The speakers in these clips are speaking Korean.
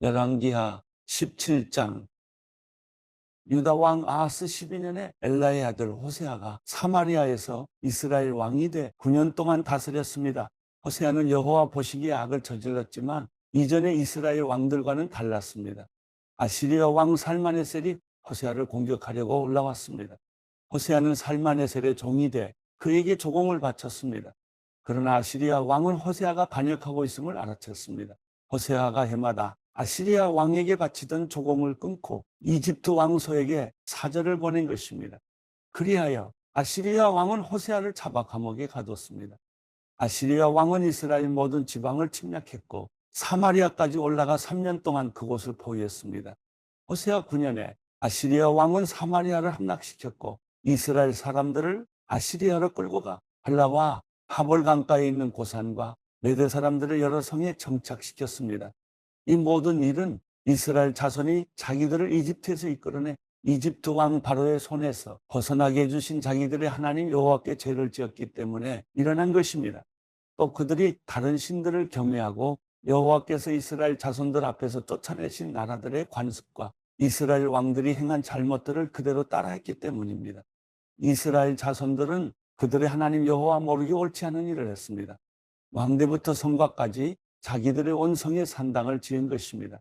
열왕기하 17장. 유다 왕 아하스 12년에 엘라의 아들 호세아가 사마리아에서 이스라엘 왕이 돼 9년 동안 다스렸습니다. 호세아는 여호와 보시기에 악을 저질렀지만 이전의 이스라엘 왕들과는 달랐습니다. 아시리아 왕 살마네셀이 호세아를 공격하려고 올라왔습니다. 호세아는 살마네셀의 종이 돼 그에게 조공을 바쳤습니다. 그러나 아시리아 왕은 호세아가 반역하고 있음을 알아챘습니다. 호세아가 해마다 아시리아 왕에게 바치던 조공을 끊고 이집트 왕소에게 사절을 보낸 것입니다. 그리하여 아시리아 왕은 호세아를 잡아 감옥에 가뒀습니다. 아시리아 왕은 이스라엘 모든 지방을 침략했고 사마리아까지 올라가 3년 동안 그곳을 포위했습니다. 호세아 9년에 아시리아 왕은 사마리아를 함락시켰고 이스라엘 사람들을 아시리아로 끌고 가 할라와 하볼 강가에 있는 고산과 메대 사람들을 여러 성에 정착시켰습니다. 이 모든 일은 이스라엘 자손이 자기들을 이집트에서 이끌어내 이집트 왕 바로의 손에서 벗어나게 해주신 자기들의 하나님 여호와께 죄를 지었기 때문에 일어난 것입니다. 또 그들이 다른 신들을 경외하고 여호와께서 이스라엘 자손들 앞에서 쫓아내신 나라들의 관습과 이스라엘 왕들이 행한 잘못들을 그대로 따라했기 때문입니다. 이스라엘 자손들은 그들의 하나님 여호와 모르게 옳지 않은 일을 했습니다. 왕대부터 성곽까지 자기들의 온 성에 산당을 지은 것입니다.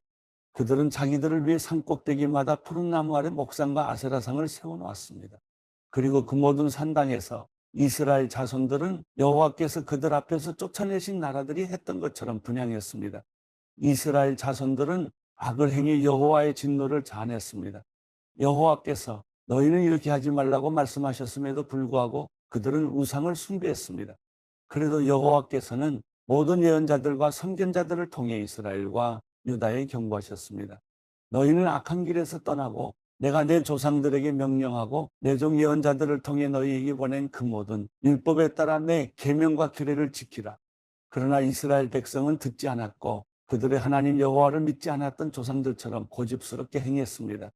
그들은 자기들을 위해 산꼭대기마다 푸른 나무 아래 목상과 아세라상을 세워놓았습니다. 그리고 그 모든 산당에서 이스라엘 자손들은 여호와께서 그들 앞에서 쫓아내신 나라들이 했던 것처럼 분향했습니다. 이스라엘 자손들은 악을 행해 여호와의 진노를 자아냈습니다. 여호와께서 너희는 이렇게 하지 말라고 말씀하셨음에도 불구하고 그들은 우상을 숭배했습니다. 그래도 여호와께서는 모든 예언자들과 선견자들을 통해 이스라엘과 유다에 경고하셨습니다. 너희는 악한 길에서 떠나고 내가 내 조상들에게 명령하고 내 종 예언자들을 통해 너희에게 보낸 그 모든 율법에 따라 내 계명과 규례를 지키라. 그러나 이스라엘 백성은 듣지 않았고 그들의 하나님 여호와를 믿지 않았던 조상들처럼 고집스럽게 행했습니다.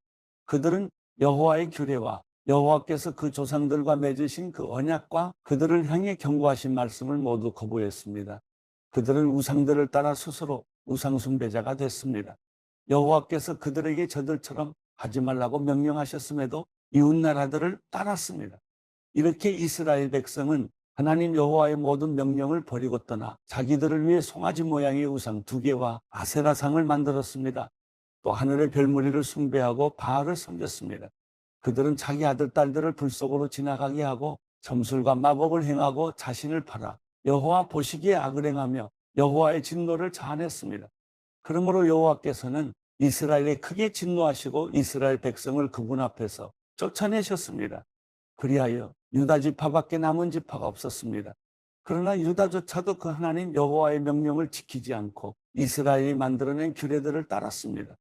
그들은 여호와의 규례와 여호와께서 그 조상들과 맺으신 그 언약과 그들을 향해 경고하신 말씀을 모두 거부했습니다. 그들은 우상들을 따라 스스로 우상숭배자가 됐습니다. 여호와께서 그들에게 저들처럼 하지 말라고 명령하셨음에도 이웃나라들을 따랐습니다. 이렇게 이스라엘 백성은 하나님 여호와의 모든 명령을 버리고 떠나 자기들을 위해 송아지 모양의 우상 2개와 아세라상을 만들었습니다. 또 하늘의 별무리를 숭배하고 바알을 섬겼습니다. 그들은 자기 아들, 딸들을 불 속으로 지나가게 하고 점술과 마법을 행하고 자신을 팔아 여호와 보시기에 악을 행하며 여호와의 진노를 자아냈습니다. 그러므로 여호와께서는 이스라엘에 크게 진노하시고 이스라엘 백성을 그분 앞에서 쫓아내셨습니다. 그리하여 유다 지파밖에 남은 지파가 없었습니다. 그러나 유다조차도 그 하나님 여호와의 명령을 지키지 않고 이스라엘이 만들어낸 규례들을 따랐습니다.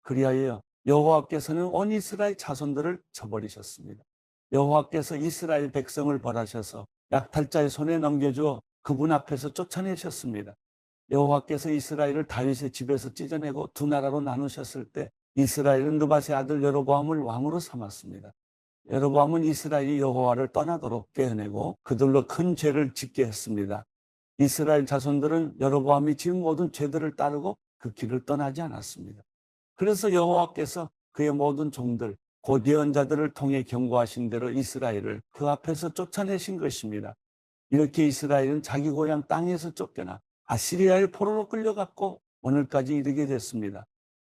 그리하여 여호와께서는 온 이스라엘 자손들을 쳐버리셨습니다. 여호와께서 이스라엘 백성을 벌하셔서 약탈자의 손에 넘겨주어 그분 앞에서 쫓아내셨습니다. 여호와께서 이스라엘을 다윗의 집에서 찢어내고 2나라로 나누셨을 때 이스라엘은 느밧의 아들 여로보암을 왕으로 삼았습니다. 여로보암은 이스라엘이 여호와를 떠나도록 깨어내고 그들로 큰 죄를 짓게 했습니다. 이스라엘 자손들은 여로보암이 지은 모든 죄들을 따르고 그 길을 떠나지 않았습니다. 그래서 여호와께서 그의 모든 종들 곧 예언자들을 통해 경고하신 대로 이스라엘을 그 앞에서 쫓아내신 것입니다. 이렇게 이스라엘은 자기 고향 땅에서 쫓겨나 아시리아의 포로로 끌려갔고 오늘까지 이르게 됐습니다.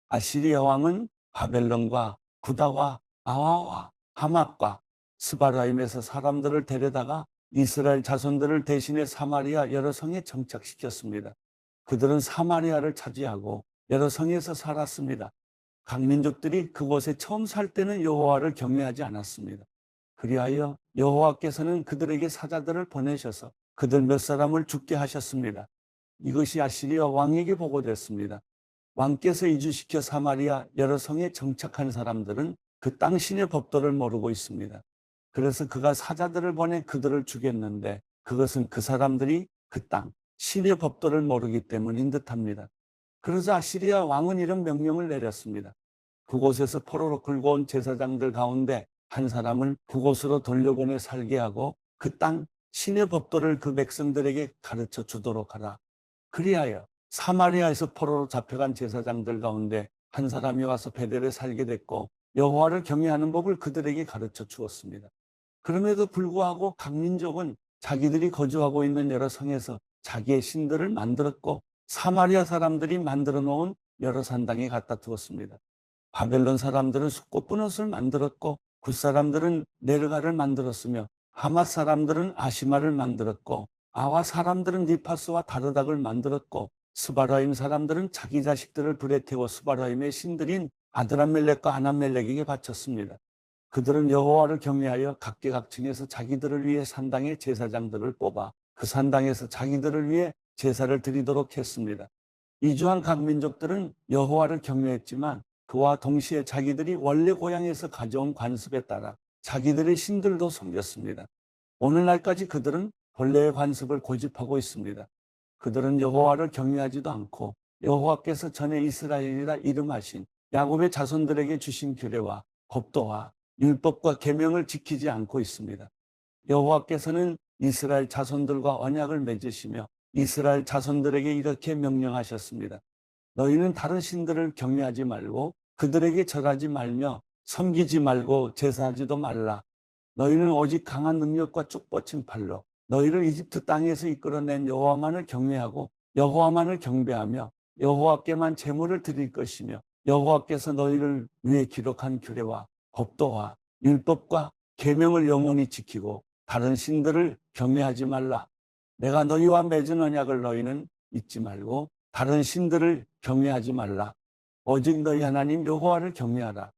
아시리아 왕은 바벨론과 구다와 아와와 하맛과 스바라임에서 사람들을 데려다가 이스라엘 자손들을 대신해 사마리아 여러 성에 정착시켰습니다. 그들은 사마리아를 차지하고 여러 성에서 살았습니다. 각 민족들이 그곳에 처음 살 때는 여호와를 경외하지 않았습니다. 그리하여 여호와께서는 그들에게 사자들을 보내셔서 그들 몇 사람을 죽게 하셨습니다. 이것이 아시리아 왕에게 보고됐습니다. 왕께서 이주시켜 사마리아 여러 성에 정착한 사람들은 그 땅 신의 법도를 모르고 있습니다. 그래서 그가 사자들을 보내 그들을 죽였는데 그것은 그 사람들이 그 땅 신의 법도를 모르기 때문인 듯합니다. 그러자 아시리아 왕은 이런 명령을 내렸습니다. 그곳에서 포로로 끌고 온 제사장들 가운데 한 사람을 그곳으로 돌려보내 살게 하고 그 땅 신의 법도를 그 백성들에게 가르쳐 주도록 하라. 그리하여 사마리아에서 포로로 잡혀간 제사장들 가운데 한 사람이 와서 베델에 살게 됐고 여호와를 경외하는 법을 그들에게 가르쳐 주었습니다. 그럼에도 불구하고 각 민족은 자기들이 거주하고 있는 여러 성에서 자기의 신들을 만들었고 사마리아 사람들이 만들어 놓은 여러 산당에 갖다 두었습니다. 바벨론 사람들은 숫꽃분옷을 만들었고 굿 사람들은 네르가를 만들었으며 하맛 사람들은 아시마를 만들었고 아와 사람들은 니파스와 다르닥을 만들었고 스바라임 사람들은 자기 자식들을 불에 태워 스바라임의 신들인 아드람멜렉과 아남멜렉에게 바쳤습니다. 그들은 여호와를 경외하여 각계각층에서 자기들을 위해 산당의 제사장들을 뽑아 그 산당에서 자기들을 위해 제사를 드리도록 했습니다. 이주한 각 민족들은 여호와를 경외했지만 그와 동시에 자기들이 원래 고향에서 가져온 관습에 따라 자기들의 신들도 섬겼습니다. 오늘날까지 그들은 본래의 관습을 고집하고 있습니다. 그들은 여호와를 경외하지도 않고 여호와께서 전에 이스라엘이라 이름하신 야곱의 자손들에게 주신 규례와 법도와 율법과 계명을 지키지 않고 있습니다. 여호와께서는 이스라엘 자손들과 언약을 맺으시며 이스라엘 자손들에게 이렇게 명령하셨습니다. 너희는 다른 신들을 경외하지 말고 그들에게 절하지 말며 섬기지 말고 제사하지도 말라. 너희는 오직 강한 능력과 쭉 뻗친 팔로 너희를 이집트 땅에서 이끌어낸 여호와만을 경외하고 여호와만을 경배하며 여호와께만 제물을 드릴 것이며 여호와께서 너희를 위해 기록한 규례와 법도와 율법과 계명을 영원히 지키고 다른 신들을 경외하지 말라. 내가 너희와 맺은 언약을 너희는 잊지 말고 다른 신들을 경외하지 말라. 오직 너희 하나님 여호와를 경외하라.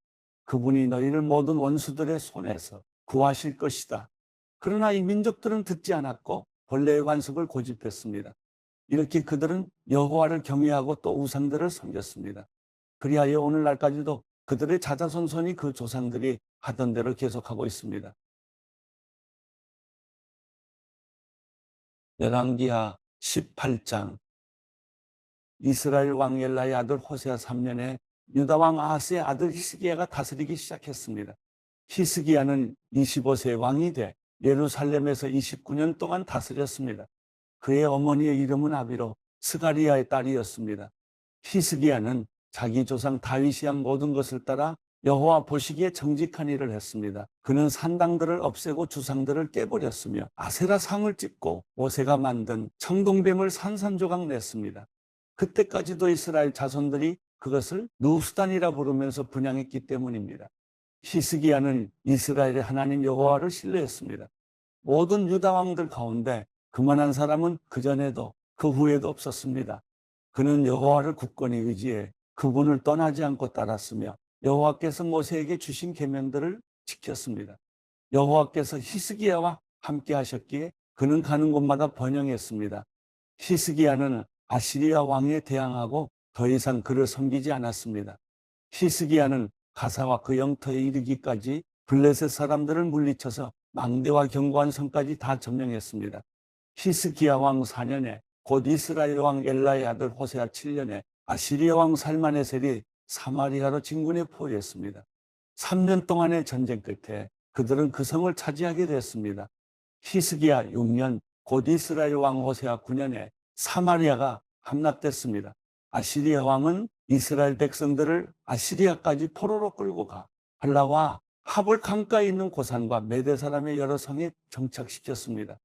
그분이 너희를 모든 원수들의 손에서 구하실 것이다. 그러나 이 민족들은 듣지 않았고 본래의 관습을 고집했습니다. 이렇게 그들은 여호와를 경외하고 또 우상들을 섬겼습니다. 그리하여 오늘날까지도 그들의 자자손손이 그 조상들이 하던 대로 계속하고 있습니다. 열왕기하 18장. 이스라엘 왕 엘라의 아들 호세아 3년에 유다 왕 아하스의 아들 히스기야가 다스리기 시작했습니다. 히스기야는 25세 왕이 돼 예루살렘에서 29년 동안 다스렸습니다. 그의 어머니의 이름은 아비로 스가리야의 딸이었습니다. 히스기야는 자기 조상 다윗이 한 모든 것을 따라 여호와 보시기에 정직한 일을 했습니다. 그는 산당들을 없애고 주상들을 깨버렸으며 아세라 상을 찢고 모세가 만든 청동뱀을 산산조각 냈습니다. 그때까지도 이스라엘 자손들이 그것을 누수단이라 부르면서 분향했기 때문입니다. 히스기야는 이스라엘의 하나님 여호와를 신뢰했습니다. 모든 유다 왕들 가운데 그만한 사람은 그전에도 그 후에도 없었습니다. 그는 여호와를 굳건히 의지해 그분을 떠나지 않고 따랐으며 여호와께서 모세에게 주신 계명들을 지켰습니다. 여호와께서 히스기야와 함께 하셨기에 그는 가는 곳마다 번영했습니다. 히스기야는 아시리아 왕에 대항하고 더 이상 그를 섬기지 않았습니다. 히스기야는 가사와 그 영토에 이르기까지 블레셋 사람들을 물리쳐서 망대와 견고한 성까지 다 점령했습니다. 히스기야 왕 4년에 곧 이스라엘 왕 엘라의 아들 호세아 7년에 아시리아 왕 살마네셀이 사마리아로 진군에 포위했습니다. 3년 동안의 전쟁 끝에 그들은 그 성을 차지하게 됐습니다. 히스기야 6년 곧 이스라엘 왕 호세아 9년에 사마리아가 함락됐습니다. 아시리아 왕은 이스라엘 백성들을 아시리아까지 포로로 끌고 가 할라와 하볼 강가에 있는 고산과 메대 사람의 여러 성에 정착시켰습니다.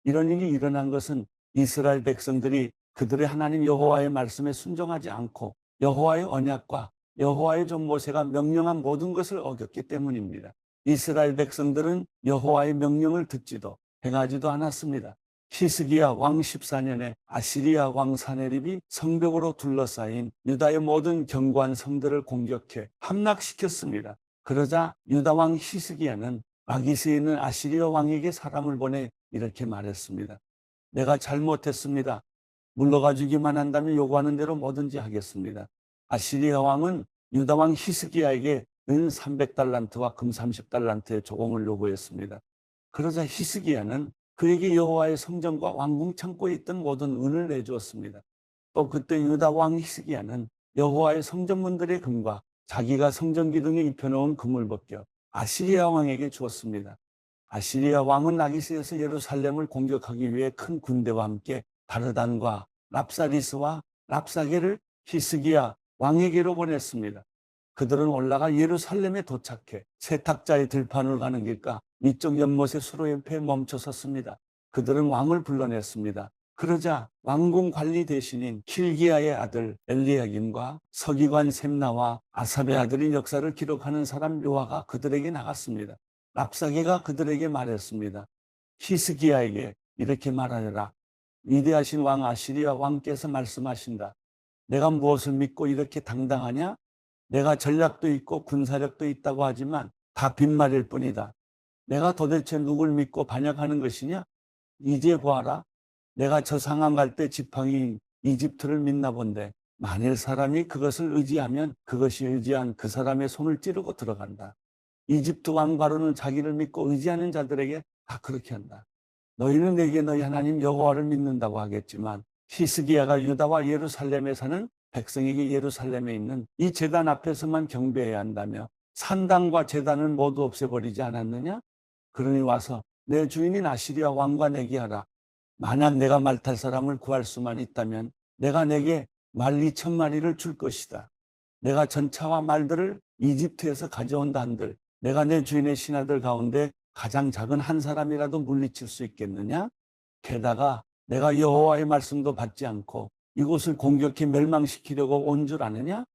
이런 일이 일어난 것은 이스라엘 백성들이 그들의 하나님 여호와의 말씀에 순종하지 않고 여호와의 언약과 여호와의 종 모세가 명령한 모든 것을 어겼기 때문입니다. 이스라엘 백성들은 여호와의 명령을 듣지도 행하지도 않았습니다. 히스기야 왕 14년에 아시리아 왕 사네립이 성벽으로 둘러싸인 유다의 모든 견고한 성들을 공격해 함락시켰습니다. 그러자 유다 왕 히스기야는 라기스에 있는 아시리아 왕에게 사람을 보내 이렇게 말했습니다. 내가 잘못했습니다. 물러가 주기만 한다면 요구하는 대로 뭐든지 하겠습니다. 아시리아 왕은 유다 왕 히스기야에게 은 300달란트와 금 30달란트의 조공을 요구했습니다. 그러자 히스기야는 그에게 여호와의 성전과 왕궁 창고에 있던 모든 은을 내주었습니다. 또 그때 유다 왕 히스기야는 여호와의 성전문들의 금과 자기가 성전 기둥에 입혀놓은 금을 벗겨 아시리아 왕에게 주었습니다. 아시리아 왕은 라기스에서 예루살렘을 공격하기 위해 큰 군대와 함께 다르단과 랍사리스와 랍사게를 히스기야 왕에게로 보냈습니다. 그들은 올라가 예루살렘에 도착해 세탁자의 들판을 가는 길가 위쪽 연못의 수로 옆에 멈춰 섰습니다. 그들은 왕을 불러냈습니다. 그러자 왕궁 관리 대신인 킬기야의 아들 엘리야김과 서기관 셈나와 아삽의 아들인 역사를 기록하는 사람 요아가 그들에게 나갔습니다. 랍사게가 그들에게 말했습니다. 히스기야에게 이렇게 말하여라. 위대하신 왕 아시리아 왕께서 말씀하신다. 내가 무엇을 믿고 이렇게 당당하냐? 내가 전략도 있고 군사력도 있다고 하지만 다 빈말일 뿐이다. 내가 도대체 누굴 믿고 반역하는 것이냐? 이제 보아라. 내가 저 상황 갈 때 지팡이인 이집트를 믿나 본데 만일 사람이 그것을 의지하면 그것이 의지한 그 사람의 손을 찌르고 들어간다. 이집트 왕 바로는 자기를 믿고 의지하는 자들에게 다 그렇게 한다. 너희는 내게 너희 하나님 여호와를 믿는다고 하겠지만 히스기야가 유다와 예루살렘에 사는 백성에게 예루살렘에 있는 이 제단 앞에서만 경배해야 한다며 산당과 제단은 모두 없애버리지 않았느냐? 그러니 와서 내 주인인 아시리아 왕과 내기하라. 만약 내가 말 탈 사람을 구할 수만 있다면 내가 내게 말 2,000마리를 줄 것이다. 내가 전차와 말들을 이집트에서 가져온다 한들 내가 내 주인의 신하들 가운데 가장 작은 한 사람이라도 물리칠 수 있겠느냐? 게다가 내가 여호와의 말씀도 받지 않고 이곳을 공격해 멸망시키려고 온 줄 아느냐?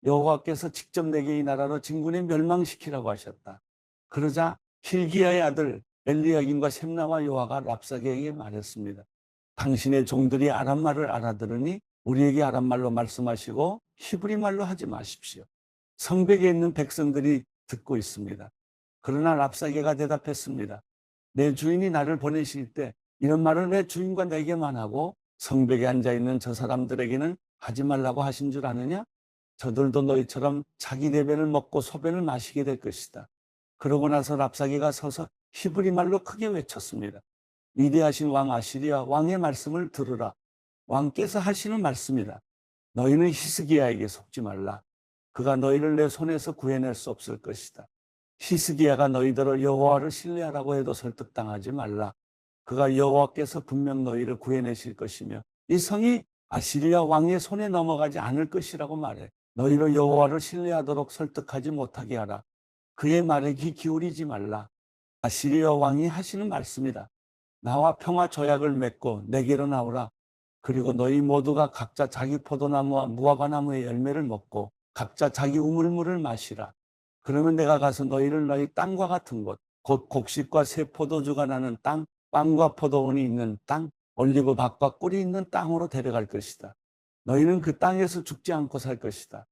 여호와께서 직접 내게 이 나라로 진군에 멸망시키라고 하셨다. 그러자 힐기야의 아들 엘리야김과 셈나와 요아가 랍사게에게 말했습니다. 당신의 종들이 아람말을 알아들으니 우리에게 아람말로 말씀하시고 히브리 말로 하지 마십시오. 성벽에 있는 백성들이 듣고 있습니다. 그러나 랍사게가 대답했습니다. 내 주인이 나를 보내실 때 이런 말을 내 주인과 내게만 하고 성벽에 앉아있는 저 사람들에게는 하지 말라고 하신 줄 아느냐? 저들도 너희처럼 자기 내변을 먹고 소변을 마시게 될 것이다. 그러고 나서 랍사게가 서서 히브리 말로 크게 외쳤습니다. 위대하신 왕 아시리아 왕의 말씀을 들으라. 왕께서 하시는 말씀이다. 너희는 히스기야에게 속지 말라. 그가 너희를 내 손에서 구해낼 수 없을 것이다. 히스기야가 너희들을 여호와를 신뢰하라고 해도 설득당하지 말라. 그가 여호와께서 분명 너희를 구해내실 것이며 이 성이 아시리아 왕의 손에 넘어가지 않을 것이라고 말해. 너희를 여호와를 신뢰하도록 설득하지 못하게 하라. 그의 말에 귀 기울이지 말라. 아시리아 왕이 하시는 말씀이다. 나와 평화 조약을 맺고 내게로 나오라. 그리고 너희 모두가 각자 자기 포도나무와 무화과나무의 열매를 먹고 각자 자기 우물물을 마시라. 그러면 내가 가서 너희를 너희 땅과 같은 곳, 곧 곡식과 새 포도주가 나는 땅, 빵과 포도원이 있는 땅, 올리브밭과 꿀이 있는 땅으로 데려갈 것이다. 너희는 그 땅에서 죽지 않고 살 것이다.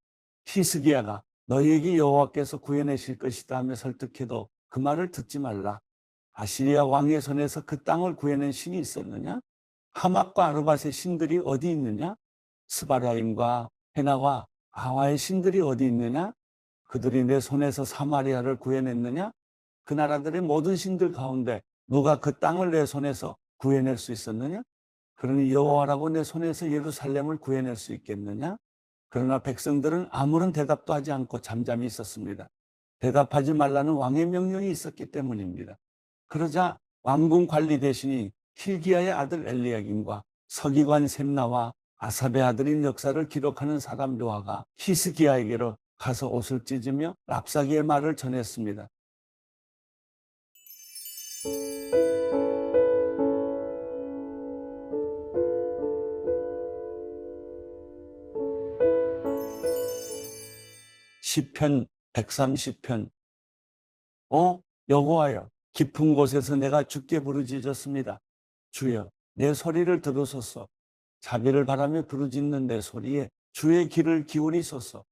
히스기야가 너희에게 여호와께서 구해내실 것이다 하며 설득해도 그 말을 듣지 말라. 아시리아 왕의 손에서 그 땅을 구해낸 신이 있었느냐? 하맛과 아르밧의 신들이 어디 있느냐? 스바라임과 헤나와 아와의 신들이 어디 있느냐? 그들이 내 손에서 사마리아를 구해냈느냐? 그 나라들의 모든 신들 가운데 누가 그 땅을 내 손에서 구해낼 수 있었느냐? 그러니 여호와라고 내 손에서 예루살렘을 구해낼 수 있겠느냐? 그러나 백성들은 아무런 대답도 하지 않고 잠잠히 있었습니다. 대답하지 말라는 왕의 명령이 있었기 때문입니다. 그러자 왕궁 관리 대신이 힐기야의 아들 엘리야김과 서기관 셈나와 아삽의 아들인 역사를 기록하는 사람 요아가 히스기야에게로 가서 옷을 찢으며 랍사게의 말을 전했습니다. 시편 130편. 여호와여, 깊은 곳에서 내가 주께 부르짖었습니다. 주여, 내 소리를 들으소서. 자비를 바라며 부르짖는 내 소리에 주의 귀를 기울이소서.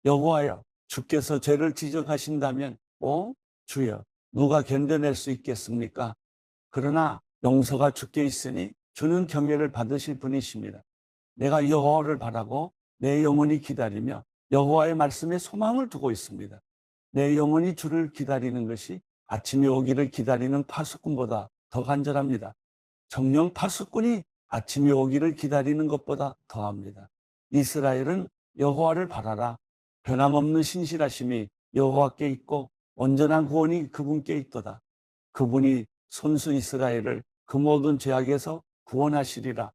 여호와여, 주께서 죄를 지적하신다면 주여, 누가 견뎌낼 수 있겠습니까? 그러나 용서가 주께 있으니 주는 경외를 받으실 분이십니다. 내가 여호와를 바라고 내 영혼이 기다리며 여호와의 말씀에 소망을 두고 있습니다. 내 영혼이 주를 기다리는 것이 아침이 오기를 기다리는 파수꾼보다 더 간절합니다. 정녕 파수꾼이 아침이 오기를 기다리는 것보다 더합니다. 이스라엘은 여호와를 바라라. 변함없는 신실하심이 여호와께 있고 온전한 구원이 그분께 있도다. 그분이 손수 이스라엘을 그 모든 죄악에서 구원하시리라.